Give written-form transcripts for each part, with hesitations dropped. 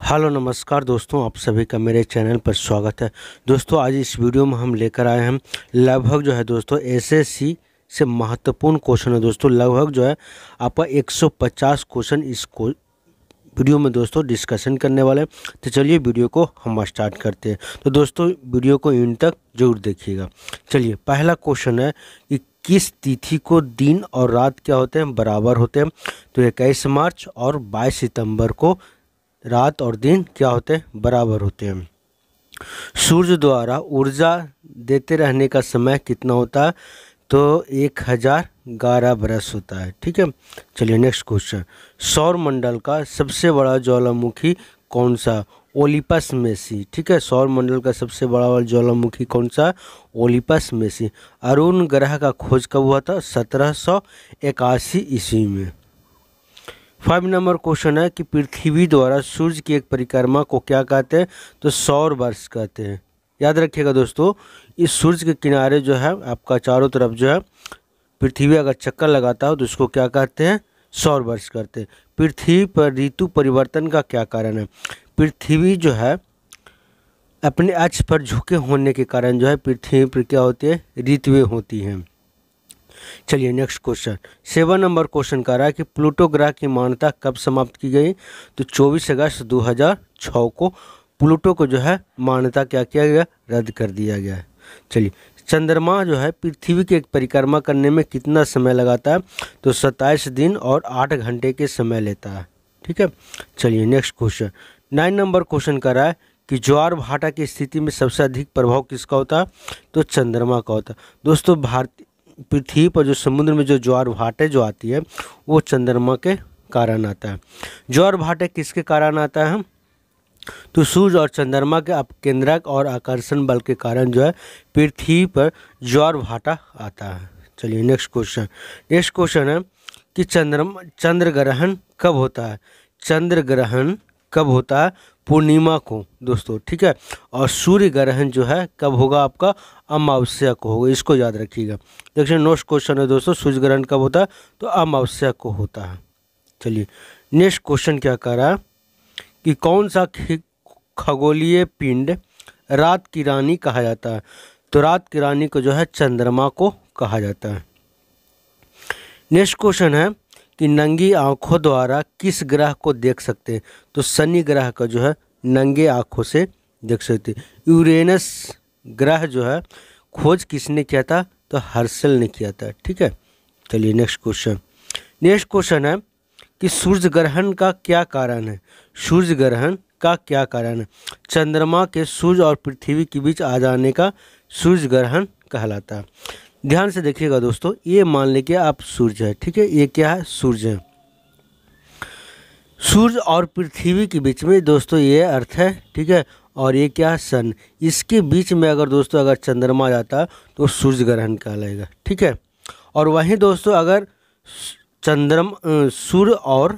Hello नमस्कार दोस्तों, आप सभी का मेरे चैनल पर स्वागत है। दोस्तों आज इस वीडियो में हम लेकर आए हैं लगभग जो है दोस्तों एसएससी से महत्वपूर्ण क्वेश्चन है। दोस्तों लगभग जो है आपका 150 क्वेश्चन इस वीडियो में दोस्तों डिस्कशन करने वाले हैं। तो चलिए वीडियो को हम स्टार्ट करते हैं। तो दोस्तों वीडियो को इन तक जरूर देखिएगा। चलिए पहला क्वेश्चन है कि किस तिथि को दिन और रात क्या होते हैं, बराबर होते हैं। तो 21 मार्च और 22 सितंबर को रात और दिन क्या होते हैं, बराबर होते हैं। सूर्य द्वारा ऊर्जा देते रहने का समय कितना होता है, तो 1011 बरस होता है। ठीक है, चलिए नेक्स्ट क्वेश्चन। सौर मंडल का सबसे बड़ा ज्वालामुखी कौन सा, ओलिपस मेसी। ठीक है, सौर मंडल का सबसे बड़ा ज्वालामुखी कौन सा, ओलिपस मेसी। अरुण ग्रह का खोज कब हुआ था, 1781 ईस्वी में। 5 नंबर क्वेश्चन है कि पृथ्वी द्वारा सूर्य की एक परिक्रमा को क्या कहते हैं, तो सौर वर्ष कहते हैं। याद रखिएगा दोस्तों, इस सूर्य के किनारे जो है आपका चारों तरफ जो है पृथ्वी अगर चक्कर लगाता है तो उसको क्या कहते हैं, सौर वर्ष कहते हैं। पृथ्वी पर ऋतु परिवर्तन का क्या कारण है, पृथ्वी जो है अपने अक्ष पर झुके होने के कारण जो है पृथ्वी पर क्या होती है, ऋतुएं होती हैं। चलिए नेक्स्ट क्वेश्चन। 7 नंबर क्वेश्चन कह रहा है कि प्लूटो ग्रह की मान्यता कब समाप्त की गई, तो 24 अगस्त 2006 को प्लूटो को जो है मान्यता क्या किया गया, रद्द कर दिया गया है। चलिए चंद्रमा जो है पृथ्वी की एक परिक्रमा करने में कितना समय लगाता है, तो 27 दिन और 8 घंटे के समय लेता है। ठीक है, चलिए नेक्स्ट क्वेश्चन। 9 नंबर क्वेश्चन कर रहा है कि ज्वार भाटा की स्थिति में सबसे अधिक प्रभाव किसका होता है, तो चंद्रमा का होता है। दोस्तों पृथ्वी पर जो समुद्र में जो ज्वार भाटे जो आती है वो चंद्रमा के कारण आता है। ज्वार भाटे किसके कारण आता है, तो सूर्य और चंद्रमा के अपकेंद्रक और आकर्षण बल के कारण जो है पृथ्वी पर ज्वार भाटा आता है। चलिए नेक्स्ट क्वेश्चन। नेक्स्ट क्वेश्चन है कि चंद्र ग्रहण कब होता है, चंद्र ग्रहण कब होता है, पूर्णिमा को दोस्तों। ठीक है, और सूर्य ग्रहण जो है कब होगा, आपका अमावस्या को होगा, इसको याद रखिएगा। देखिए नेक्स्ट क्वेश्चन है दोस्तों, सूर्य ग्रहण कब होता है, तो अमावस्या को होता है। चलिए नेक्स्ट क्वेश्चन क्या कह रहा है कि कौन सा खगोलीय पिंड रात की रानी कहा जाता है, तो रात की रानी को जो है चंद्रमा को कहा जाता है। नेक्स्ट क्वेश्चन है कि नंगी आंखों द्वारा किस ग्रह को देख सकते हैं, तो शनि ग्रह का जो है नंगे आंखों से देख सकते हैं। यूरेनस ग्रह जो है खोज किसने किया था, तो हर्शल ने किया था। ठीक है, चलिए नेक्स्ट क्वेश्चन। नेक्स्ट क्वेश्चन है कि सूर्य ग्रहण का क्या कारण है, सूर्य ग्रहण का क्या कारण है, चंद्रमा के सूर्य और पृथ्वी के बीच आ जाने का सूर्य ग्रहण कहलाता है। ध्यान से देखिएगा दोस्तों, ये मान लीजिए आप सूर्य है, ठीक है, ये क्या है, सूर्य है। सूर्य और पृथ्वी के बीच में दोस्तों ये अर्थ है, ठीक है, और ये क्या है, सन। इसके बीच में अगर दोस्तों अगर चंद्रमा जाता तो सूर्य ग्रहण कहलाएगा। ठीक है, और वहीं दोस्तों अगर सूर्य और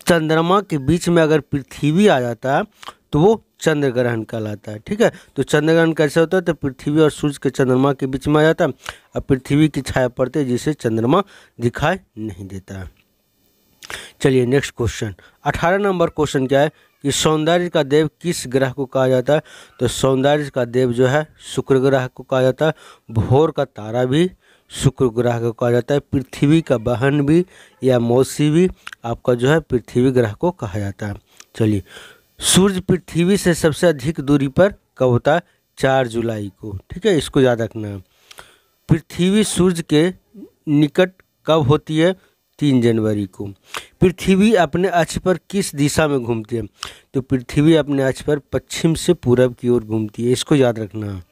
चंद्रमा के बीच में अगर पृथ्वी आ जाता है तो वो चंद्र ग्रहण कहलाता है। ठीक है, तो चंद्र ग्रहण कैसे होता है, तो पृथ्वी और सूर्य के चंद्रमा के बीच में आ जाता है और पृथ्वी की छाया पड़ती है जिससे चंद्रमा दिखाई नहीं देता है। चलिए नेक्स्ट क्वेश्चन। 18 नंबर क्वेश्चन क्या है कि सौंदर्य का देव किस ग्रह को कहा जाता है, तो सौंदर्य का देव जो है शुक्र ग्रह को कहा जाता है। भोर का तारा भी शुक्र ग्रह को कहा जाता है। पृथ्वी का बहन भी या मौसी भी आपका जो है पृथ्वी ग्रह को कहा जाता है। चलिए सूर्य पृथ्वी से सबसे अधिक दूरी पर कब होता है, 4 जुलाई को। ठीक है, इसको याद रखना है। पृथ्वी सूर्य के निकट कब होती है, 3 जनवरी को। पृथ्वी अपने अक्ष पर किस दिशा में घूमती है, तो पृथ्वी अपने अक्ष पर पश्चिम से पूरब की ओर घूमती है, इसको याद रखना है।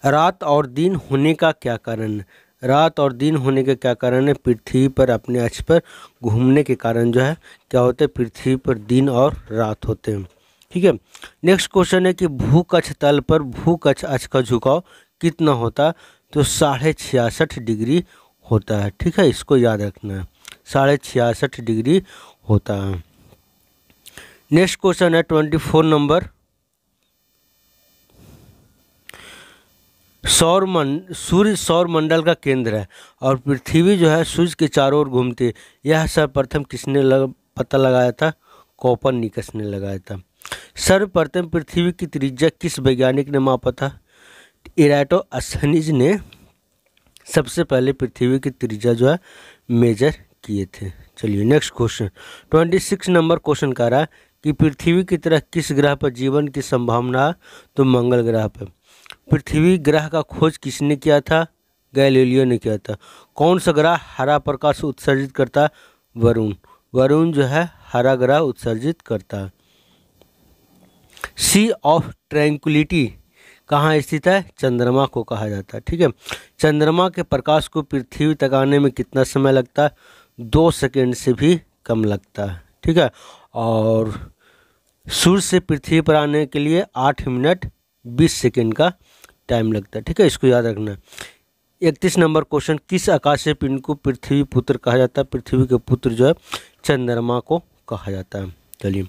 रात और दिन होने का क्या कारण है, रात और दिन होने का क्या कारण है, पृथ्वी पर अपने अक्ष पर घूमने के कारण जो है क्या होते हैं, पृथ्वी पर दिन और रात होते हैं। ठीक है, नेक्स्ट क्वेश्चन है कि भूकक्ष तल पर भूकक्ष अक्ष का झुकाव कितना होता है, तो 66.5 डिग्री होता है। ठीक है, इसको याद रखना है, 66.5 डिग्री होता है। नेक्स्ट क्वेश्चन है 24 नंबर सूर्य सौर मंडल का केंद्र है और पृथ्वी जो है सूर्य के चारों ओर घूमती है। यह सर्वप्रथम किसने पता लगाया था? कोपरनिकस ने लगाया था। सर्वप्रथम पृथ्वी की त्रिज्या किस वैज्ञानिक ने मापा था? इराटोस्थेनीज ने सबसे पहले पृथ्वी की त्रिज्या जो है मेजर किए थे। चलिए नेक्स्ट क्वेश्चन 26 नंबर क्वेश्चन कह रहा है कि पृथ्वी की तरह किस ग्रह पर जीवन की संभावना है? तो मंगल ग्रह पर। पृथ्वी ग्रह का खोज किसने किया था? गैलीलियो ने किया था। कौन सा ग्रह हरा प्रकाश उत्सर्जित करता है? वरुण। वरुण जो है हरा ग्रह उत्सर्जित करता है। सी ऑफ ट्रैंक्विलिटी कहाँ स्थित है? चंद्रमा को कहा जाता है। ठीक है, चंद्रमा के प्रकाश को पृथ्वी तक आने में कितना समय लगता है? 2 सेकंड से भी कम लगता है। ठीक है, और सूर्य से पृथ्वी पर आने के लिए 8 मिनट 20 सेकंड का टाइम लगता है। ठीक है, इसको याद रखना। 31 नंबर क्वेश्चन, किस आकाशीय पिंड को पृथ्वी पुत्र कहा जाता है? पृथ्वी के पुत्र जो है चंद्रमा को कहा जाता है। चलिए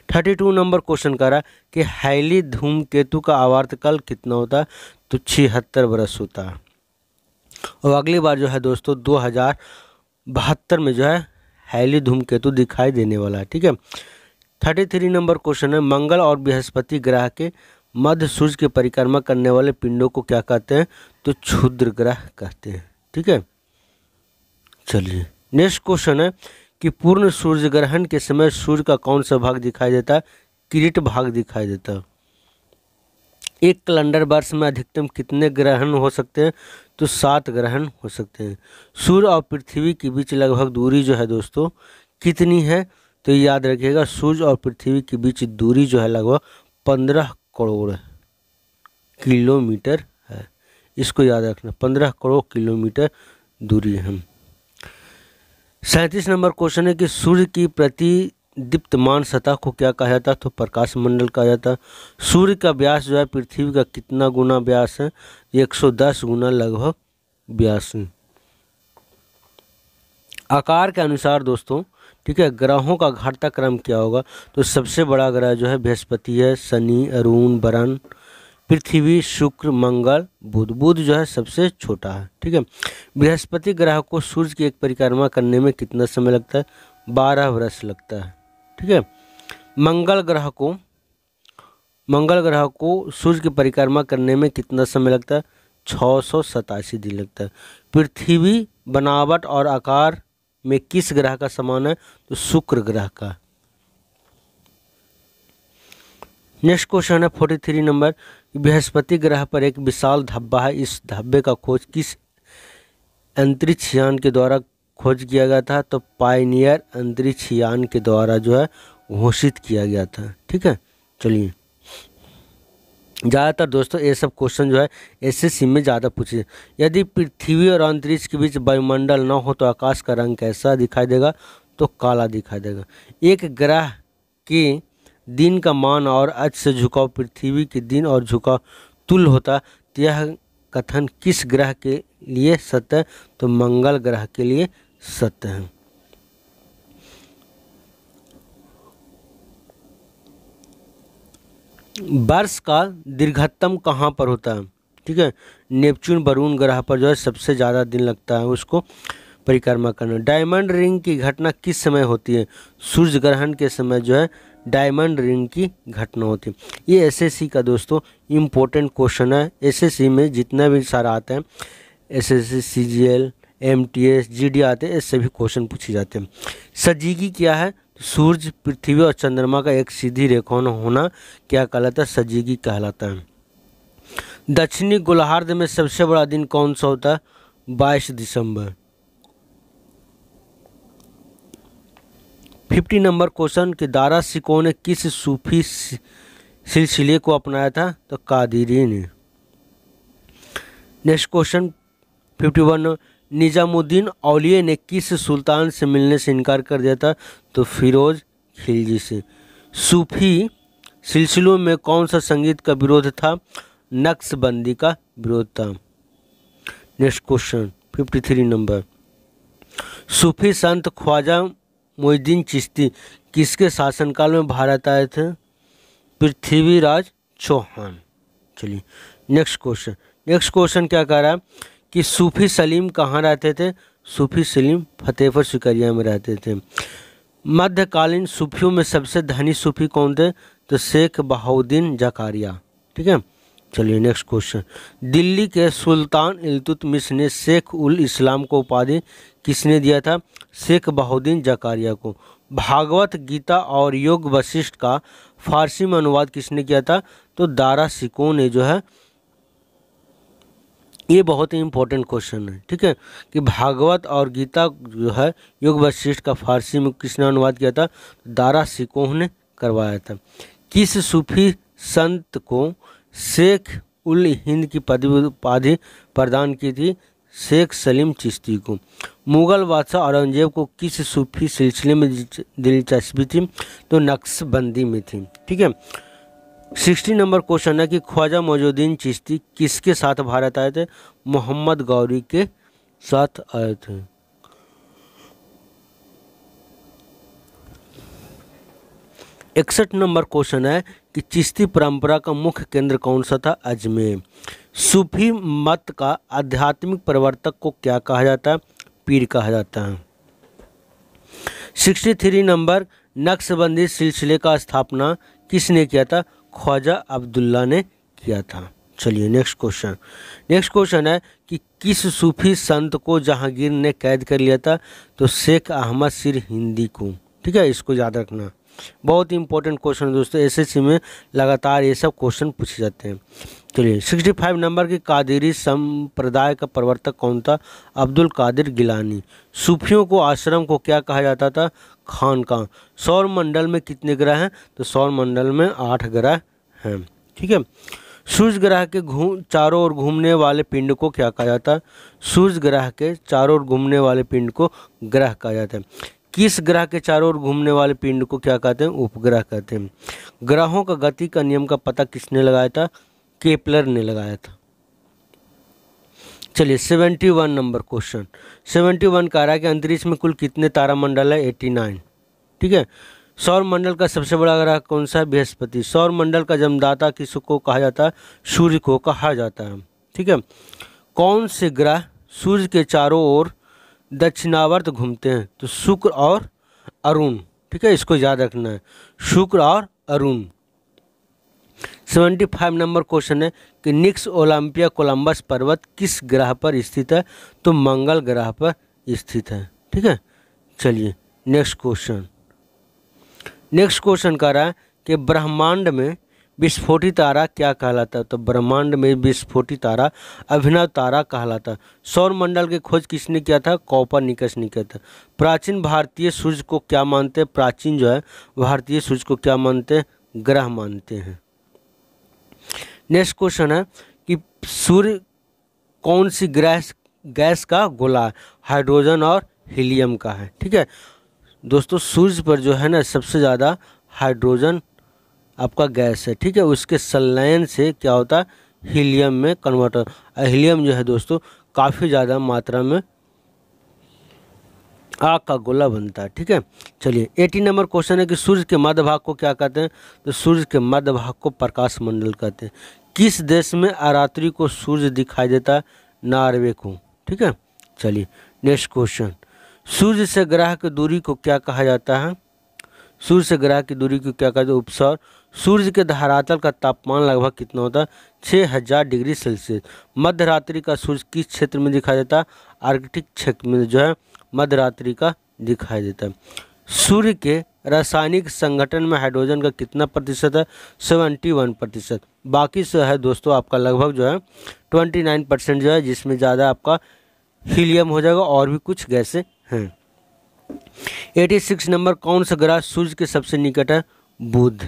32 नंबर क्वेश्चन कह रहा है कि हैली धूमकेतु का आवर्तकाल कितना होता है? तो 76 वर्ष होता है। और अगली बार जो है दोस्तों 2072 में जो है हैली धूमकेतु दिखाई देने वाला है। ठीक है, 33 नंबर क्वेश्चन है, मंगल और बृहस्पति ग्रह के मध्य सूर्य की परिक्रमा करने वाले पिंडों को क्या कहते हैं? तो क्षुद्र ग्रह कहते हैं। ठीक है, चलिए नेक्स्ट क्वेश्चन है कि पूर्ण सूर्य ग्रहण के समय सूर्य का कौन सा भाग दिखाई देता है? किरीट भाग दिखाई देता है। एक कैलेंडर वर्ष में अधिकतम कितने ग्रहण हो सकते हैं? तो 7 ग्रहण हो सकते हैं। सूर्य और पृथ्वी के बीच लगभग दूरी जो है दोस्तों कितनी है? तो याद रखिएगा, सूर्य और पृथ्वी के बीच दूरी जो है लगभग 15 करोड़ किलोमीटर है। इसको याद रखना, 15 करोड़ किलोमीटर दूरी है। 37 नंबर क्वेश्चन है कि सूर्य की प्रतिदीप्तमान सतह को क्या कहा जाता है? तो प्रकाश मंडल कहा जाता है। सूर्य का व्यास जो है पृथ्वी का कितना गुना व्यास है? 110 गुना लगभग व्यास है। आकार के अनुसार दोस्तों, ठीक है, ग्रहों का घटता क्रम क्या होगा? तो सबसे बड़ा ग्रह जो है बृहस्पति है, शनि, अरुण, वरुण, पृथ्वी, शुक्र, मंगल, बुध। बुध जो है सबसे छोटा है। ठीक है, बृहस्पति ग्रह को सूर्य की एक परिक्रमा करने में कितना समय लगता है? 12 वर्ष लगता है। ठीक है, मंगल ग्रह को सूर्य की परिक्रमा करने में कितना समय लगता है? 687 दिन लगता है। पृथ्वी बनावट और आकार में किस ग्रह का समान है? तो शुक्र ग्रह का। नेक्स्ट क्वेश्चन है 43 नंबर, बृहस्पति ग्रह पर एक विशाल धब्बा है। इस धब्बे का खोज किस अंतरिक्ष यान के द्वारा खोज किया गया था? तो पायनियर अंतरिक्ष यान के द्वारा जो है घोषित किया गया था। ठीक है, चलिए ज़्यादातर दोस्तों ये सब क्वेश्चन जो है एसएससी में ज़्यादा पूछे। यदि पृथ्वी और अंतरिक्ष के बीच वायुमंडल न हो तो आकाश का रंग कैसा दिखाई देगा? तो काला दिखाई देगा। एक ग्रह के दिन का मान और अक्ष से झुकाव पृथ्वी के दिन और झुकाव तुल्य होता, तो यह कथन किस ग्रह के लिए सत्य है? तो मंगल ग्रह के लिए सत्य है। वर्ष का दीर्घतम कहाँ पर होता है? ठीक है, नेपच्यून वरुण ग्रह पर जो है सबसे ज़्यादा दिन लगता है उसको परिक्रमा करना। डायमंड रिंग की घटना किस समय होती है? सूर्य ग्रहण के समय जो है डायमंड रिंग की घटना होती है। ये एसएससी का दोस्तों इम्पोर्टेंट क्वेश्चन है। एसएससी में जितना भी सारा आता है, एसएससी, सीजीएल, एमटीएस, जीडी आते हैं, ये सभी क्वेश्चन पूछे जाते हैं। सजीगी क्या है? सूर्य, पृथ्वी और चंद्रमा का एक सीधी रेखा होना क्या कहलाता है? सजीगी कहलाता है। दक्षिणी गोलार्ध में सबसे बड़ा दिन कौन सा होता है? 22 दिसंबर। 50 नंबर क्वेश्चन कि दारा शिकोह ने किस सूफी सिलसिले को अपनाया था? तो कादिरी ने। नेक्स्ट क्वेश्चन 51, निजामुद्दीन औलिया ने किस सुल्तान से मिलने से इनकार कर दिया था? तो फिरोज खिलजी से। सूफी सिलसिलों में कौन सा संगीत का विरोध था? नक्शबंदी का विरोध था। नेक्स्ट क्वेश्चन 53 नंबर, सूफी संत ख्वाजा मोइनुद्दीन चिश्ती किसके शासनकाल में भारत आए थे? पृथ्वीराज चौहान। चलिए नेक्स्ट क्वेश्चन, नेक्स्ट क्वेश्चन क्या कह रहा है कि सूफी सलीम कहाँ रहते थे? सूफी सलीम फतेहपुर सिकरिया में रहते थे। मध्यकालीन सूफियों में सबसे धनी सूफी कौन थे? तो शेख बहाउद्दीन जकारिया। ठीक है, चलिए नेक्स्ट क्वेश्चन। दिल्ली के सुल्तान इल्तुतमिश ने शेख उल इस्लाम को उपाधि किसने दिया था? शेख बहाउद्दीन जकारिया को। भागवत गीता और योग वशिष्ठ का फारसी में अनुवाद किसने किया था? तो दारा शिकोह ने जो है। ये बहुत ही इंपॉर्टेंट क्वेश्चन है, ठीक है, कि भागवत और गीता जो है योग वशिष्ठ का फारसी में किसने अनुवाद किया था? दारा शिकोह ने करवाया था। किस सूफी संत को शेख उल हिंद की उपाधि प्रदान की थी? शेख सलीम चिश्ती को। मुगल बादशाह औरंगजेब को किस सूफी सिलसिले में दिलचस्पी थी? तो नक्शबंदी में थी। ठीक है, 60 नंबर क्वेश्चन है कि ख्वाजा मौजूद्दीन चिश्ती किसके साथ भारत आए थे? मोहम्मद गौरी के साथ आए थे। इकसठ नंबर क्वेश्चन है कि चिश्ती परंपरा का मुख्य केंद्र कौन सा था? अजमेर। सूफी मत का आध्यात्मिक प्रवर्तक को क्या कहा जाता है? पीर कहा जाता है। 63 नंबर, नक्शबंदी सिलसिले का स्थापना किसने किया था? ख्वाजा अब्दुल्ला ने किया था। चलिए नेक्स्ट क्वेश्चन। नेक्स्ट क्वेश्चन है कि किस सूफी संत को जहांगीर ने कैद कर लिया था? तो शेख अहमद सिर हिंदी को। ठीक है, इसको याद रखना, बहुत ही इंपॉर्टेंट क्वेश्चन है दोस्तों। एसएससी में लगातार ये सब क्वेश्चन पूछे जाते हैं। चलिए 65 नंबर की कादिरी संप्रदाय का प्रवर्तक कौन था? अब्दुल कादिर गिलानी। सूफियों को आश्रम को क्या कहा जाता था? खानकाह। सौर मंडल में कितने ग्रह हैं? तो सौर मंडल में 8 ग्रह हैं। ठीक है, सूर्य ग्रह के चारों ओर घूमने वाले पिंड को क्या कहा जाता है? सूर्य ग्रह के चारों ओर घूमने वाले पिंड को ग्रह कहा जाता है। किस ग्रह के चारों ओर घूमने वाले पिंड को क्या कहते हैं? उपग्रह कहते हैं। ग्रहों का गति का नियम का पता किसने लगाया था? केपलर ने लगाया था। चलिए 71 नंबर क्वेश्चन। 71 कह रहा है कि अंतरिक्ष में कुल कितने तारामंडल है? 89। ठीक है, सौर मंडल का सबसे बड़ा ग्रह कौन सा है? बृहस्पति। सौर मंडल का जन्मदाता किसको कहा जाता है? सूर्य को कहा जाता है। ठीक है, कौन से ग्रह सूर्य के चारों ओर दक्षिणावर्त घूमते हैं? तो शुक्र और अरुण। ठीक है, इसको याद रखना है, शुक्र और अरुण। 75 नंबर क्वेश्चन है कि निक्स ओलंपिया कोलंबस पर्वत किस ग्रह पर स्थित है? तो मंगल ग्रह पर स्थित है। ठीक है, चलिए नेक्स्ट क्वेश्चन। नेक्स्ट क्वेश्चन कह रहा है कि ब्रह्मांड में विस्फोटी तारा क्या कहलाता है? तो ब्रह्मांड में विस्फोटी तारा अभिनव तारा कहलाता है। सौर मंडल की खोज किसने किया था? कोपरनिकस ने किया था। प्राचीन भारतीय सूर्य को क्या मानते हैं? प्राचीन जो है भारतीय सूर्य को क्या मानते हैं? ग्रह मानते हैं। नेक्स्ट क्वेश्चन है कि सूर्य कौन सी गैस का गोला है? हाइड्रोजन और हीलियम का है। ठीक है दोस्तों, सूर्य पर जो है ना सबसे ज़्यादा हाइड्रोजन आपका गैस है। ठीक है, उसके संलयन से क्या होता है? हीलियम में कन्वर्ट होता है। हीलियम जो है दोस्तों काफ़ी ज़्यादा मात्रा में आग का गोला बनता है। ठीक है, चलिए 80 नंबर क्वेश्चन है कि सूर्य के मध्य भाग को क्या कहते हैं? तो सूर्य के मध्य भाग को प्रकाश मंडल कहते हैं। किस देश में अरात्रि को सूर्य दिखाई देता है? नॉर्वे को। ठीक है, चलिए नेक्स्ट क्वेश्चन। सूर्य से ग्रह की दूरी को क्या कहा जाता है? सूर्य से ग्रह की दूरी को क्या कहते हैं? उपसौर। सूर्य के धरातल का तापमान लगभग कितना होता है? 6000 डिग्री सेल्सियस। मध्य रात्रि का सूर्य किस क्षेत्र में दिखाई देता है? आर्कटिक क्षेत्र में जो है मध्य रात्रि का दिखाई देता है। सूर्य के रासायनिक संगठन में हाइड्रोजन का कितना प्रतिशत है? 71%। बाकी से है दोस्तों आपका लगभग जो है 29% जो है, जिसमें ज़्यादा आपका हीलियम हो जाएगा और भी कुछ गैसें हैं। 86 नंबर, कौन सा ग्रह सूर्य के सबसे निकट है? बुध।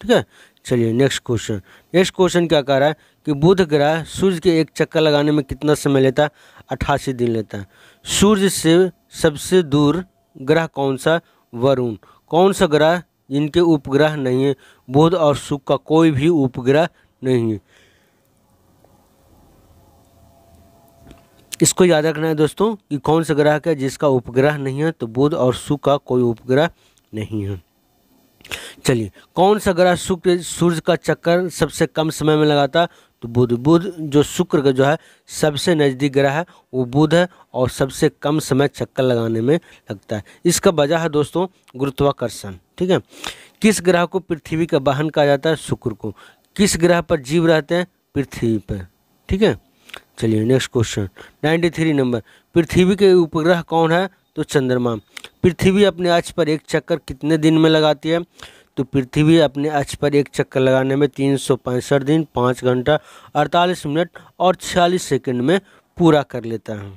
ठीक है, चलिए नेक्स्ट क्वेश्चन। नेक्स्ट क्वेश्चन क्या कह रहा है कि बुध ग्रह सूर्य के एक चक्कर लगाने में कितना समय लेता है? 88 दिन लेता है। सूर्य से सबसे दूर ग्रह कौन सा? वरुण। कौन सा ग्रह जिनके उपग्रह नहीं है? बुध और शुक्र का कोई भी उपग्रह नहीं है। इसको याद रखना है दोस्तों कि कौन सा ग्रह का जिसका उपग्रह नहीं है? तो बुध और शुक्र का कोई उपग्रह नहीं है। चलिए, कौन सा ग्रह शुक्र सूर्य का चक्कर सबसे कम समय में लगाता? तो बुध बुध जो शुक्र का जो है सबसे नज़दीक ग्रह है वो बुध है और सबसे कम समय चक्कर लगाने में लगता है। इसका वजह है दोस्तों गुरुत्वाकर्षण। ठीक है। किस ग्रह को पृथ्वी का वाहन कहा जाता है? शुक्र को। किस ग्रह पर जीव रहते हैं? पृथ्वी पर। ठीक है। चलिए नेक्स्ट क्वेश्चन 93 नंबर, पृथ्वी के उपग्रह कौन है? तो चंद्रमा। पृथ्वी अपने अक्ष पर एक चक्कर कितने दिन में लगाती है? तो पृथ्वी अपने अक्ष पर एक चक्कर लगाने में 365 दिन, 5 घंटा, 48 मिनट और 46 सेकंड में पूरा कर लेता है।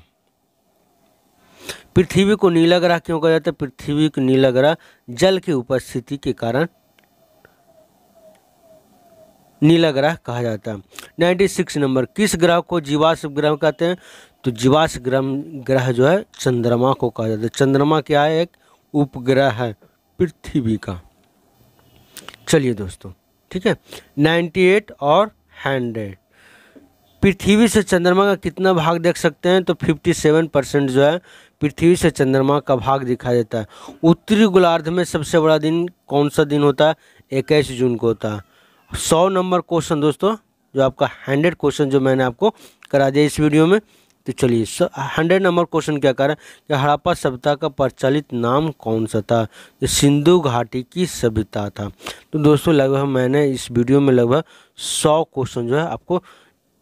पृथ्वी को नीला ग्रह क्यों कहा जाता है? पृथ्वी को नीला ग्रह जल की उपस्थिति के कारण नीला ग्रह कहा जाता है। 96 नंबर, किस ग्रह को जीवाश्म ग्रह कहते हैं? तो जीवाश्म ग्रह जो है चंद्रमा को कहा जाता है। चंद्रमा क्या है? एक उपग्रह है पृथ्वी का। चलिए दोस्तों, ठीक है। 98 और 100, पृथ्वी से चंद्रमा का कितना भाग देख सकते हैं? तो 57% जो है पृथ्वी से चंद्रमा का भाग दिखाई देता है। उत्तरी गोलार्ध में सबसे बड़ा दिन कौन सा दिन होता है? 21 जून को होता है। 100 नंबर क्वेश्चन दोस्तों, जो आपका 100 क्वेश्चन जो मैंने आपको करा दिया इस वीडियो में। तो चलिए 100 नंबर क्वेश्चन क्या कर रहा है कि हड़प्पा सभ्यता का प्रचलित नाम कौन सा था? जो सिंधु घाटी की सभ्यता था। तो दोस्तों लगभग मैंने इस वीडियो में लगभग 100 क्वेश्चन जो है आपको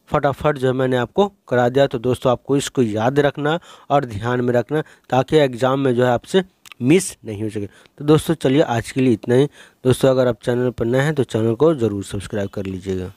फटाफट जो है मैंने आपको करा दिया। तो दोस्तों आपको इसको याद रखना और ध्यान में रखना ताकि एग्ज़ाम में जो है आपसे मिस नहीं हो सके। तो दोस्तों चलिए आज के लिए इतना ही। दोस्तों अगर आप चैनल पर नए हैं तो चैनल को ज़रूर सब्सक्राइब कर लीजिएगा।